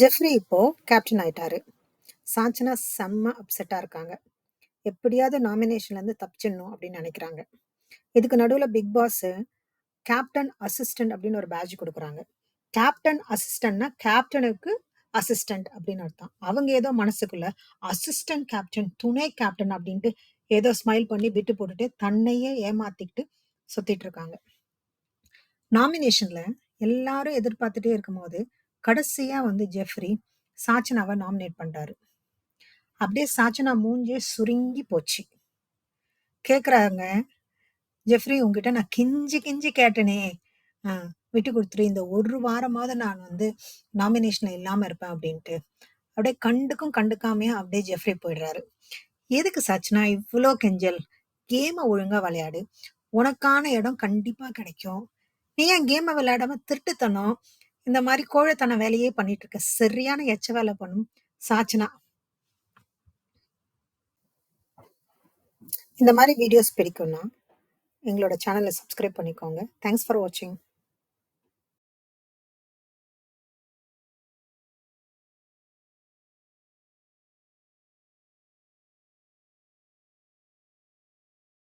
Jeffrey இப்போ captain ஆயிட்டாரு. சாஞ்சனா செம்ம அப்செட்டா இருக்காங்க. எப்படியாவது நாமினேஷன்ல இருந்து தப்பிச்சிடணும் அப்படின்னு நினைக்கிறாங்க. இதுக்கு நடுவுல பிக் பாஸ் கேப்டன் அசிஸ்டன்ட் அப்படின்னு ஒரு பேட்ஜ் கொடுக்குறாங்க. கேப்டன் அசிஸ்டன்ட்னா கேப்டனுக்கு அசிஸ்டன்ட் அப்படின்னு அர்த்தம். அவங்க ஏதோ மனசுக்குள்ள அசிஸ்டன்ட் கேப்டன், துணை கேப்டன் அப்படின்ட்டு ஏதோ ஸ்மைல் பண்ணி விட்டு போட்டுட்டு தன்னையே ஏமாத்திக்கிட்டு சுத்திட்டு இருக்காங்க. நாமினேஷன்ல எல்லாரும் எதிர்பார்த்துட்டே இருக்கும்போது கடைசியா ஜெஃப்ரி சாச்சனாவை நாமினேட் பண்றாரு. அப்படியே சாச்சனா மூஞ்சே சுருங்கி போச்சு. கேக்குறாங்க, ஜெஃப்ரி உங்ககிட்ட நான் கிஞ்சி கிஞ்சி கேட்டனே, விட்டு கொடுத்துரு, இந்த ஒரு வாரமாவது நான் நாமினேஷன்ல இல்லாம இருப்பேன் அப்படின்ட்டு. அப்படியே கண்டுக்கும் கண்டுக்காமயே அப்படியே ஜெஃப்ரி போயிடுறாரு. எதுக்கு சச்சனா இவ்வளோ கெஞ்சல்? கேமை ஒழுங்கா விளையாடு, உனக்கான இடம் கண்டிப்பா கிடைக்கும். நீ ஏன் கேமை விளையாடாம திருட்டுத்தனம், இந்த மாதிரி கோழைத்தன வேலையே பண்ணிட்டு இருக்க? சரியான எச்ச வேலை பண்ணும் சாச்சனா. இந்த மாதிரி வீடியோஸ் பிடிக்கும்னா எங்களோட சேனலை சப்ஸ்கிரைப் பண்ணிக்கோங்க. தேங்க்ஸ் ஃபார் வாட்சிங்.